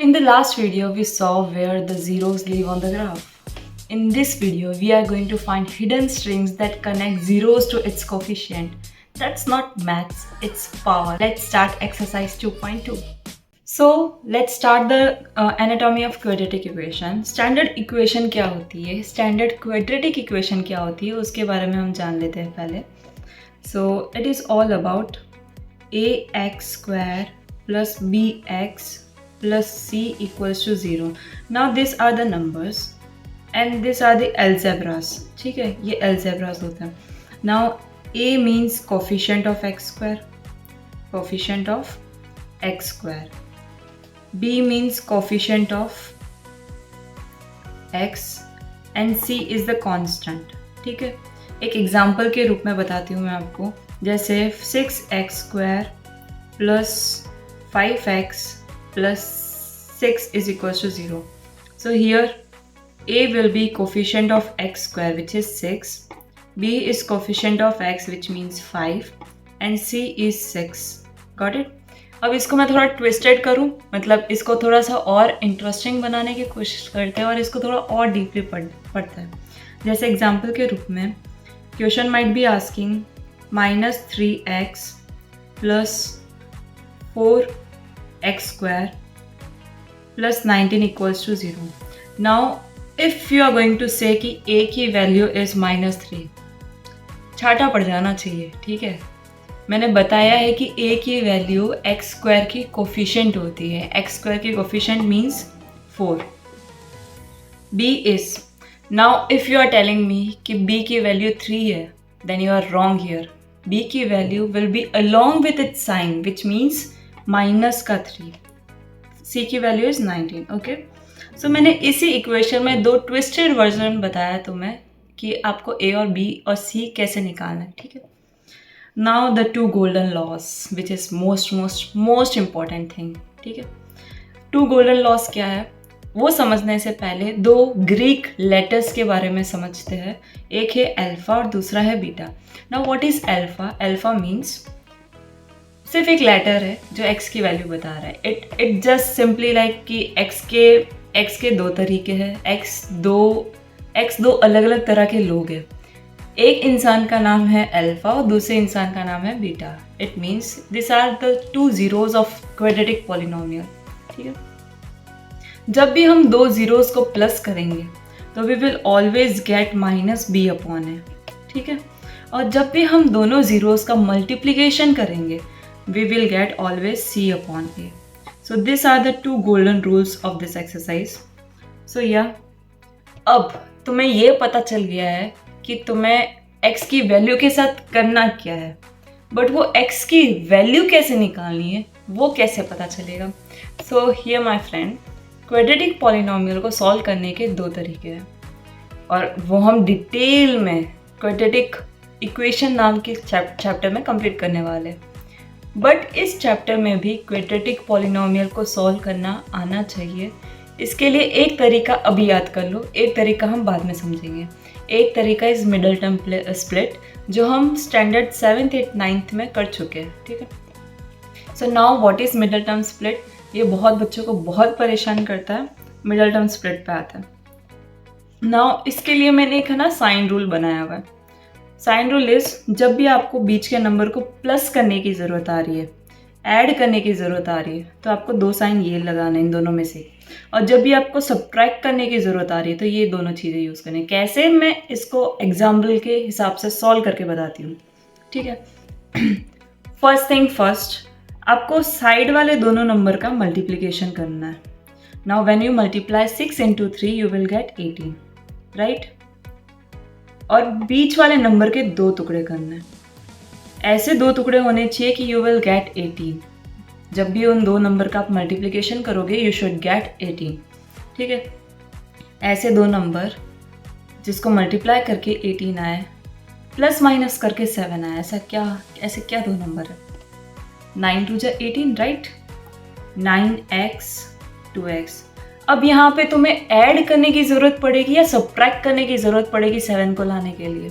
In the last video, we saw where the zeros live on the graph. In this video, we are going to find hidden strings that connect zeros to its coefficient. That's not maths, it's power. Let's start exercise 2.2. So, let's start the anatomy of quadratic equation. Standard equation क्या होती है? Standard quadratic equation क्या होती है? उसके बारे में हम जान लेते हैं पहले. So, it is all about ax square plus bx plus c equals to 0. Now these are the numbers and these are the algebras. ठीक है, ये algebras होते हैं. Now a means coefficient of x square, coefficient of x square. b means coefficient of x and c is the constant. ठीक है, एक example के रूप में बताती हूँ मैं आपको. जैसे 6x square plus 5x plus 6 is equals to 0. So here a will be coefficient of x square which is 6, b is coefficient of x which means 5 and c is 6. Got it? अब इसको मैं थोड़ा twisted करूँ, मतलब इसको थोड़ा सा और इंटरेस्टिंग बनाने की कोशिश करते हैं और इसको थोड़ा और डीपली पढ़ते हैं. जैसे एग्जाम्पल के रूप में question might be asking -3x plus 4x square plus 19 equals to 0. Now if you are going to say कि a की वैल्यू इज -3, छाटा पड़ जाना चाहिए. ठीक है, मैंने बताया है कि a की वैल्यू x स्क्वायर की कोफिशिएंट होती है. x स्क्वायर की coefficient means 4. b is, now if you are telling me कि b की वैल्यू 3 है, then you are wrong here. b की वैल्यू will be along with its sign which means minus का 3. c की वैल्यू इज 19. ओके, सो मैंने इसी इक्वेशन में दो ट्विस्टेड वर्जन बताया तुम्हें कि आपको a और b और c कैसे निकालना है. ठीक है, now the two golden loss which is most important thing. ठीक है, टू गोल्डन लॉस क्या है वो समझने से पहले दो ग्रीक लेटर्स के बारे में समझते हैं. एक है अल्फा और दूसरा है beta. Now what is alpha? Alpha means सिर्फ एक लेटर है जो x की वैल्यू बता रहा है. इट जस्ट सिंपली लाइक कि x के दो तरीके हैं. x दो अलग अलग तरह के लोग हैं. एक इंसान का नाम है अल्फा और दूसरे इंसान का नाम है beta. It means this are the two zeros of quadratic polynomial. ठीक है, जब भी हम दो जीरोज को प्लस करेंगे तो we will always get -b upon A. ठीक है, और जब भी हम दोनों जीरोज का मल्टीप्लीकेशन करेंगे we will get always c upon a. So these are the two golden rules of this exercise. So yeah, अब तुम्हें ये पता चल गया है कि तुम्हें x की वैल्यू के साथ करना क्या है, बट वो x की वैल्यू कैसे निकालनी है वो कैसे पता चलेगा. So here my friend, quadratic polynomial को सॉल्व करने के दो तरीके हैं और वो हम डिटेल में क्वाड्रेटिक इक्वेशन नाम के चैप्टर में कंप्लीट करने वाले हैं. बट इस चैप्टर में भी क्वाड्रेटिक पॉलिनोमियल को सॉल्व करना आना चाहिए. इसके लिए एक तरीका अभी याद कर लो, एक तरीका हम बाद में समझेंगे. एक तरीका इज़ मिडल टर्म स्प्लिट जो हम स्टैंडर्ड 7th 8th 9th में कर चुके हैं. ठीक है, so now what is middle term split? ये बहुत बच्चों को बहुत परेशान करता है. मिडल टर्म स्प्लिट पे आता है. नाउ इसके लिए मैंने एक है ना साइन रूल बनाया हुआ है. साइन रूल इज, जब भी आपको बीच के नंबर को प्लस करने की ज़रूरत आ रही है, ऐड करने की ज़रूरत आ रही है, तो आपको दो साइन ये लगाना है इन दोनों में से. और जब भी आपको सब्ट्रैक्ट करने की ज़रूरत आ रही है तो ये दोनों चीज़ें यूज़ करनी है. कैसे, मैं इसको एग्जाम्पल के हिसाब से सॉल्व करके बताती हूँ. ठीक है, फर्स्ट थिंग फर्स्ट, आपको साइड वाले दोनों नंबर का मल्टीप्लीकेशन करना है. Now when you multiply 6 into 3 you will gate 18, right. और बीच वाले नंबर के दो टुकड़े करने हैं. ऐसे दो टुकड़े होने चाहिए कि यू विल गेट 18. जब भी उन दो नंबर का आप मल्टीप्लिकेशन करोगे यू शुड गेट 18. ठीक है, ऐसे दो नंबर जिसको मल्टीप्लाई करके 18 आए प्लस माइनस करके 7 आए. ऐसे क्या दो नंबर है? 9 2 जा 18, राइट. 9x 2x. अब यहाँ पे तुम्हें ऐड करने की ज़रूरत पड़ेगी या सब्ट्रैक्ट करने की ज़रूरत पड़ेगी 7 को लाने के लिए?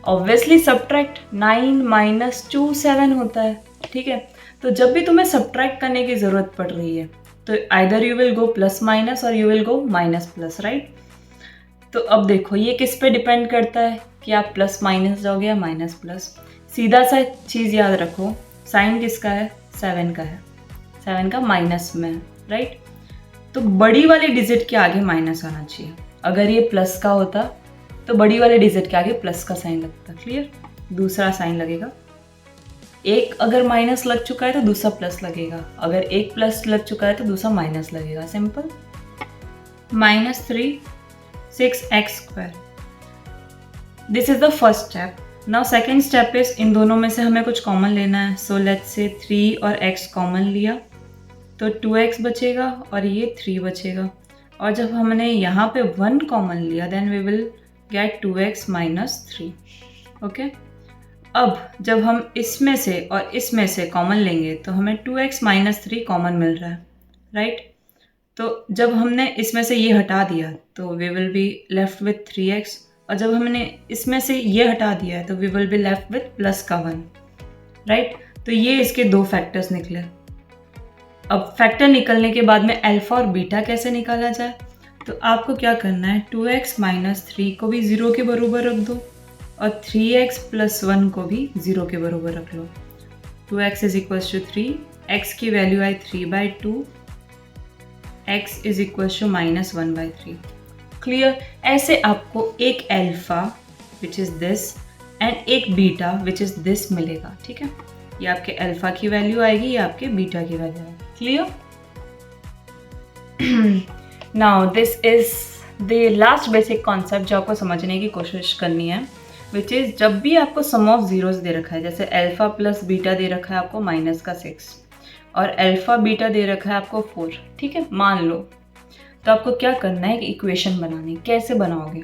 Obviously subtract. 9 - 2 7 होता है. ठीक है, तो जब भी तुम्हें सब्ट्रैक्ट करने की ज़रूरत पड़ रही है तो either you will go plus minus और you will go minus plus, right. तो अब देखो ये किस पे डिपेंड करता है कि आप प्लस माइनस जाओगे या माइनस प्लस। सीधा सा चीज़ याद रखो, साइन किसका है, 7 का है, 7 का माइनस में है, राइट। तो बड़ी वाले डिजिट के आगे माइनस आना चाहिए। अगर ये प्लस का होता तो बड़ी वाले डिजिट के आगे प्लस का साइन लगता, क्लियर। दूसरा साइन लगेगा, एक अगर माइनस लग चुका है तो दूसरा प्लस लगेगा, अगर एक प्लस लग चुका है तो दूसरा माइनस लगेगा, simple. -3 6x², this is the first step. Now second step is in दोनों में से हमें कुछ कॉमन लेना है। सो लेट्स से 3 और x कॉमन लिया तो 2x बचेगा और ये 3 बचेगा, और जब हमने यहाँ पे 1 कॉमन लिया then we will get 2x - 3, okay. अब जब हम इसमें से और इसमें से कॉमन लेंगे तो हमें 2x - 3 कॉमन मिल रहा है, राइट। तो जब हमने इसमें से ये हटा दिया तो we will be left with 3x, और जब हमने इसमें से ये हटा दिया है तो we will be left with plus का 1, राइट। तो ये इसके दो फैक्टर्स निकले। अब फैक्टर निकलने के बाद में अल्फा और बीटा कैसे निकाला जाए, तो आपको क्या करना है, 2x - 3 को भी 0 के बराबर रख दो और 3x + 1 को भी 0 के बराबर रख लो। 2x = 3, x की वैल्यू आई 3/2, x = -1/3, क्लियर। ऐसे आपको एक alpha which is this and एक बीटा विच इज़ दिस मिलेगा, ठीक है। ये आपके अल्फा की वैल्यू आएगी, ये आपके बीटा की वैल्यू आएगी, clear. Now this is the last basic concept जो आपको समझने की कोशिश करनी है, विच इज़ जब भी आपको सम ऑफ जीरोस दे रखा है, जैसे अल्फा प्लस बीटा दे रखा है आपको -6 और अल्फा बीटा दे रखा है आपको 4, ठीक है, मान लो। तो आपको क्या करना है, इक्वेशन बनानी। कैसे बनाओगे,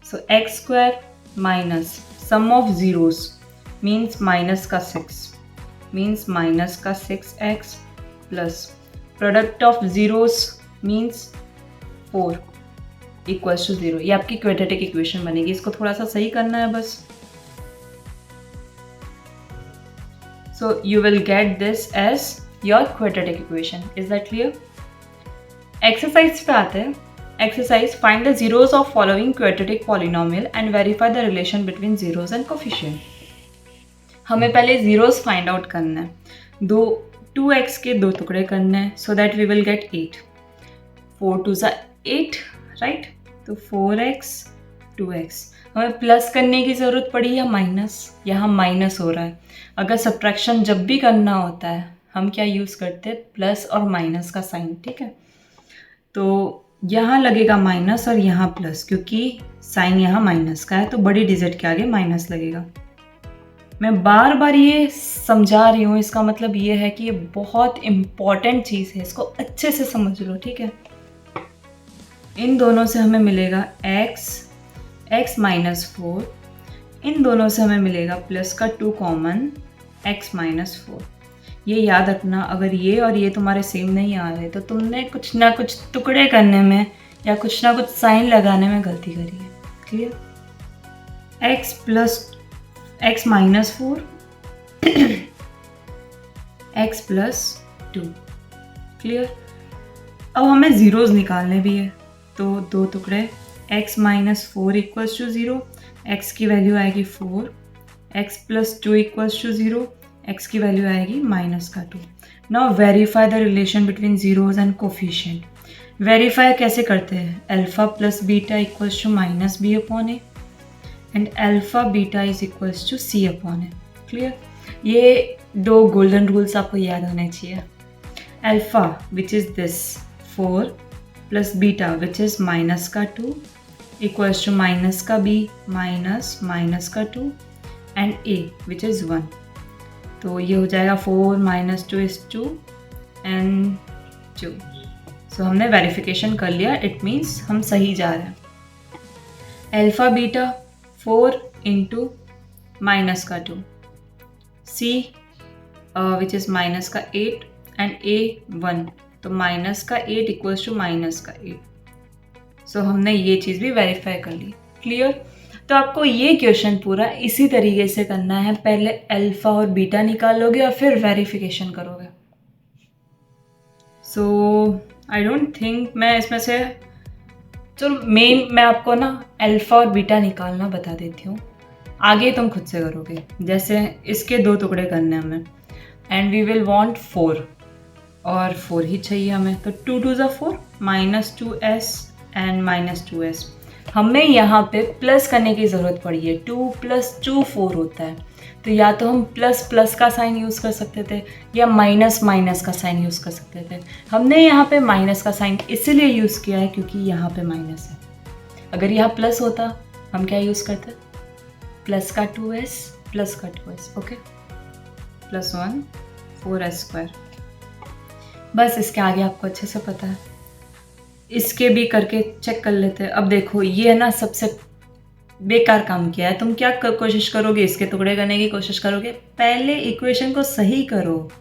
सो x² minus sum of zeros means -6 means -6x plus product of zeros means 4 = 0। ये आपकी क्वाड्रेटिक इक्वेशन बनेगी। इसको थोड़ा सा सही करना है बस। So you will get this as your quadratic equation. Is that clear? Exercise पे आते हैं। Exercise, find the zeros of following quadratic polynomial and verify the relation between zeros and coefficient. हमें पहले जीरोस फाइंड आउट करना है। 2x के 2 टुकड़े करने हैं so that we will get 8। 4 2 8, right. तो 4x 2x। हमें प्लस करने की ज़रूरत पड़ी या माइनस, यहाँ माइनस हो रहा है। अगर सब्ट्रैक्शन जब भी करना होता है हम क्या यूज़ करते हैं, प्लस और माइनस का साइन, ठीक है। तो यहाँ लगेगा माइनस और यहाँ प्लस, क्योंकि साइन यहाँ माइनस का है तो बड़ी डिजिट के आगे माइनस लगेगा। मैं बार बार ये समझा रही हूँ, इसका मतलब ये है कि ये बहुत इम्पॉर्टेंट चीज़ है, इसको अच्छे से समझ लो, ठीक है। इन दोनों से हमें मिलेगा x -4, इन दोनों से हमें मिलेगा प्लस का 2 कॉमन x - 4। ये याद रखना, अगर ये और ये तुम्हारे सेम नहीं आ रहे तो तुमने कुछ ना कुछ टुकड़े करने में या कुछ ना कुछ साइन लगाने में गलती करी है, क्लियर। x - 4 x + 2, clear. अब हमें जीरोस निकालने भी है तो 2 टुकड़े x - 4 = 0, x की वैल्यू आएगी 4, x + 2 = 0, x की वैल्यू आएगी -2। Now verify the relation between zeros and coefficient. Verify कैसे करते हैं, alpha plus beta = -b/a and alpha beta = c/a, clear. ये 2 गोल्डन रूल्स आपको याद होने चाहिए। Alpha which is this 4 plus beta which is -2 = -b -2 and a which is 1। तो ये हो जाएगा 4 - 2 is 2 एंड 2। सो हमने वेरिफिकेशन कर लिया, इट मीन्स हम सही जा रहे हैं। Alpha beta 4 × -2, c which is -8 and a 1, तो -8 = -8। सो हमने ये चीज़ भी वेरीफाई कर ली, क्लियर। तो आपको ये क्वेश्चन पूरा इसी तरीके से करना है, पहले अल्फा और बीटा निकालोगे और फिर वेरिफिकेशन करोगे। सो आई डोंट थिंक मैं इसमें से, चलो मेन मैं आपको ना अल्फ़ा और बीटा निकालना बता देती हूँ, आगे तुम खुद से करोगे। जैसे इसके 2 टुकड़े करने हैं हमें, एंड वी विल वांट 4 और 4 ही चाहिए हमें, तो 2 2 ज़ा 4 -2s एंड -2s। हमें यहाँ पे प्लस करने की ज़रूरत पड़ी है, 2 + 2 4 होता है, तो या तो हम प्लस प्लस का साइन यूज़ कर सकते थे या माइनस माइनस का साइन यूज़ कर सकते थे। हमने यहाँ पे माइनस का साइन इसीलिए यूज़ किया है क्योंकि यहाँ पे माइनस है। अगर यहाँ प्लस होता हम क्या यूज़ करते, प्लस का 2s प्लस का 2s, ओके, +1 4s²। बस इसके आगे आपको अच्छे से पता है, इसके भी करके चेक कर लेते हैं। अब देखो ये है ना सबसे बेकार काम किया है। तुम क्या कोशिश करोगे, इसके टुकड़े करने की कोशिश करोगे, पहले इक्वेशन को सही करो।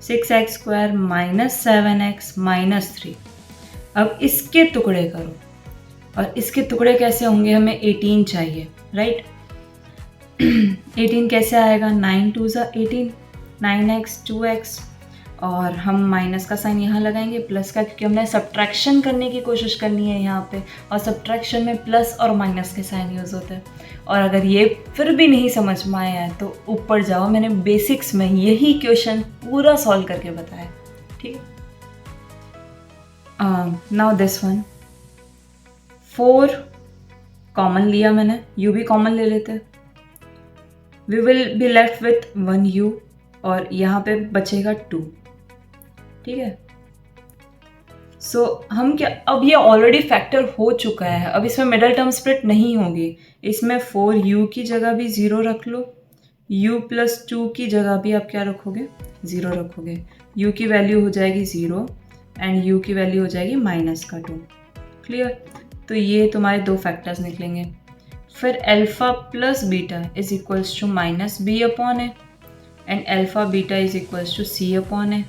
6x² - 7x - 3। अब इसके टुकड़े करो, और इसके टुकड़े कैसे होंगे, हमें 18 चाहिए, राइट। 18 कैसे आएगा, 9 2 ज़ा 18, 9x 2x, और हम माइनस का साइन यहाँ लगाएंगे, प्लस का, क्योंकि हमने सब्ट्रैक्शन करने की कोशिश करनी है यहाँ पे, और सब्ट्रैक्शन में प्लस और माइनस के साइन यूज़ होते हैं। और अगर ये फिर भी नहीं समझ में आया है तो ऊपर जाओ, मैंने बेसिक्स में यही क्वेश्चन पूरा सॉल्व करके बताया, ठीक है। नाउ दिस वन, 4 कॉमन लिया मैंने, u भी कॉमन ले लेते, we will be left with 1u, और यहाँ पे बचेगा 2, ठीक है। सो हम क्या, अब ये ऑलरेडी फैक्टर हो चुका है, अब इसमें मिडल टर्म स्प्लिट नहीं होगी। इसमें 4u की जगह भी 0 रख लो, u + 2 की जगह भी आप क्या रखोगे, 0 रखोगे। u की वैल्यू हो जाएगी 0 एंड u की वैल्यू हो जाएगी -2। क्लियर, तो ये तुम्हारे 2 फैक्टर्स निकलेंगे। फिर alpha + beta is equals to -b/a and alpha beta is equals to c/a।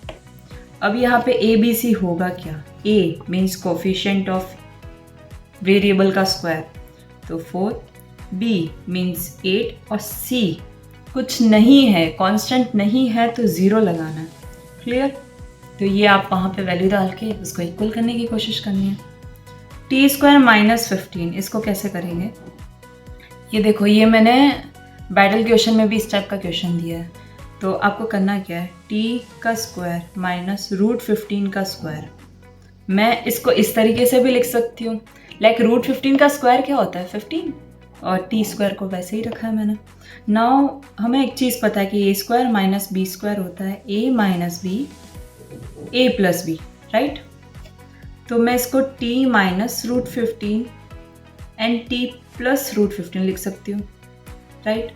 अब यहाँ पे a b c होगा क्या, a means coefficient of variable का स्क्वायर, तो 4, b मीन्स 8, और c कुछ नहीं है, कांस्टेंट नहीं है, तो 0 लगाना है। क्लियर, तो ये आप वहाँ पे वैल्यू डाल के उसको इक्वल करने की कोशिश करनी है। t² - 15, इसको कैसे करेंगे, ये देखो, ये मैंने बैटल क्वेश्चन में भी इस टाइप का क्वेश्चन दिया है। तो आपको करना क्या है, t² - √15 का स्क्वायर। मैं इसको इस तरीके से भी लिख सकती हूँ, लाइक √15 का स्क्वायर क्या होता है, 15, और t² को वैसे ही रखा है मैंने। नाउ हमें एक चीज़ पता है कि a² - b² होता है a - b a + b, right. तो मैं इसको t - √15 एंड t + √15 लिख सकती हूँ, राइट।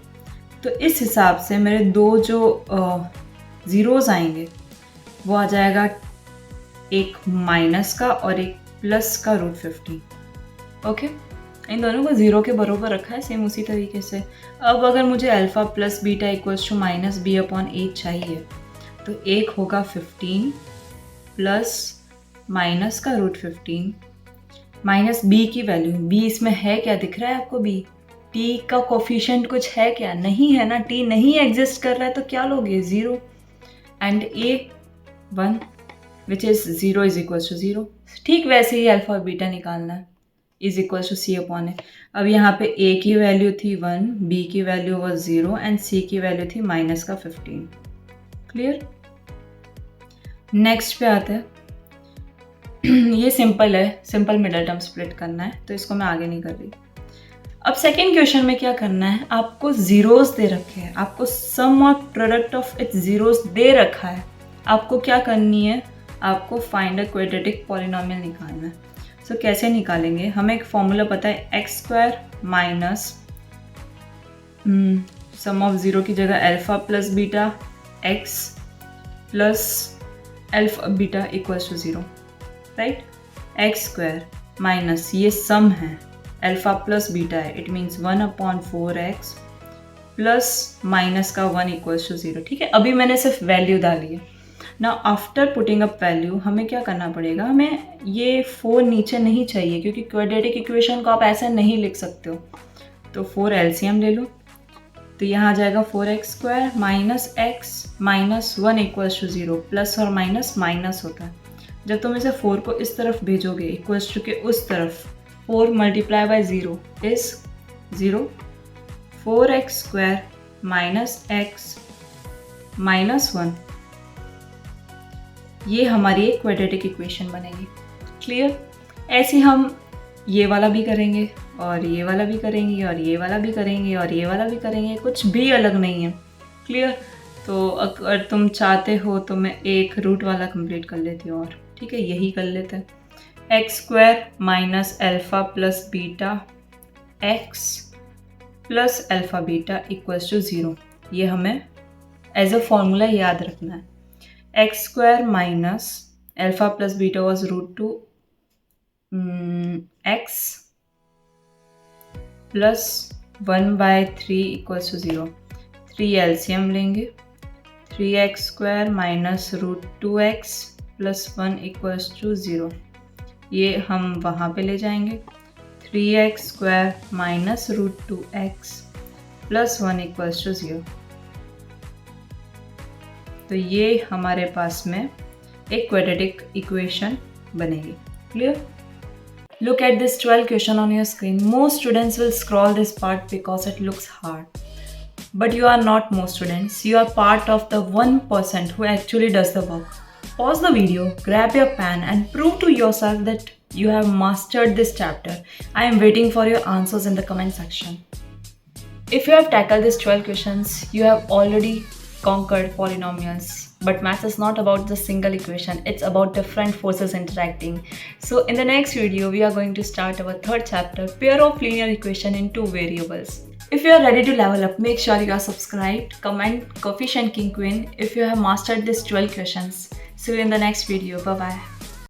तो इस हिसाब से मेरे 2 जो ज़ीरोज़ आएंगे वो आ जाएगा, एक माइनस का और एक प्लस का √15, ओके। इन दोनों को 0 के बराबर रखा है, सेम उसी तरीके से। अब अगर मुझे alpha + beta equals to -b/a चाहिए, तो एक होगा 15 प्लस माइनस का √15 माइनस b की वैल्यू, b इसमें है क्या, दिख रहा है आपको b, t का कोफिशिएंट कुछ है क्या, नहीं है ना, t नहीं एग्जिस्ट कर रहा है, तो क्या लोगे, 0, and a1 which is 0 is equals to 0। ठीक वैसे ही अल्फ़ा और बीटा निकालना है, इज इक्वल्स टू c/a। अब यहाँ पे a की वैल्यू थी 1, b की वैल्यू वॉज 0 एंड c की वैल्यू थी -15। क्लियर, नेक्स्ट पे आते हैं। ये सिंपल है, सिंपल मिडल टर्म स्प्लिट करना है, तो इसको मैं आगे नहीं कर रही। अब सेकेंड क्वेश्चन में क्या करना है, आपको ज़ीरोज़ दे रखे हैं, आपको सम और प्रोडक्ट ऑफ इट्स ज़ीरोज़ दे रखा है। आपको क्या करनी है, आपको फाइंड अ क्वाड्रेटिक पॉलिनोमियल निकालना है। सो कैसे निकालेंगे, हमें एक फॉर्मूला पता है, x² माइनस सम ऑफ 0 की जगह alpha + beta x plus alpha beta equals to 0, right. x² minus ये सम है, अल्फ़ा प्लस बीटा है, it means 1/4x plus minus का 1 इक्वल्स टू 0, ठीक है। अभी मैंने सिर्फ वैल्यू डाली है। Now after putting up value हमें क्या करना पड़ेगा, हमें ये 4 नीचे नहीं चाहिए, क्योंकि क्वाड्रेटिक इक्वेशन को आप ऐसे नहीं लिख सकते हो। तो 4 एलसीएम ले लो, तो यहाँ आ जाएगा 4x² minus x minus 1 equals to 0, plus और माइनस माइनस होता है, जब तुम इसे 4 को इस तरफ भेजोगे इक्वल्स टू के उस तरफ, 4 multiply by 0 is 0, 4x square minus x minus 1, ये हमारी एक क्वाड्रेटिक इक्वेशन बनेगी। क्लियर? ऐसे हम ये वाला भी करेंगे और ये वाला भी करेंगे और ये वाला भी करेंगे और ये वाला भी करेंगे, कुछ भी अलग नहीं है। क्लियर? तो अगर तुम चाहते हो तो मैं एक रूट वाला कंप्लीट कर लेती हूँ और ठीक है, यही कर लेते हैं। X square minus alpha plus beta x plus alpha beta equals to 0, ये हमें एज अ फॉर्मूला याद रखना है। X square minus alpha plus beta was root two x plus 1/3 equals to 0, 3 LCM लेंगे, 3x square minus root 2x plus 1 equals to 0, ये हम वहाँ पे ले जाएंगे, 3x square minus root 2x plus 1 equals to 0। तो ये हमारे पास में एक क्वाड्रेटिक इक्वेशन बनेगी। Clear? Look at this 12 question on your screen. Most students will scroll this part because it looks hard. But you are not most students. You are part of the 1% who actually does the work. Pause the video, grab your pen and prove to yourself that you have mastered this chapter. I am waiting for your answers in the comment section. If you have tackled these 12 questions, you have already conquered polynomials. But maths is not about the single equation, it's about different forces interacting. So in the next video, we are going to start our third chapter, pair of linear equation in two variables. If you are ready to level up, make sure you are subscribed, comment coefficient king queen if you have mastered these 12 questions. See you in the next video. Bye bye.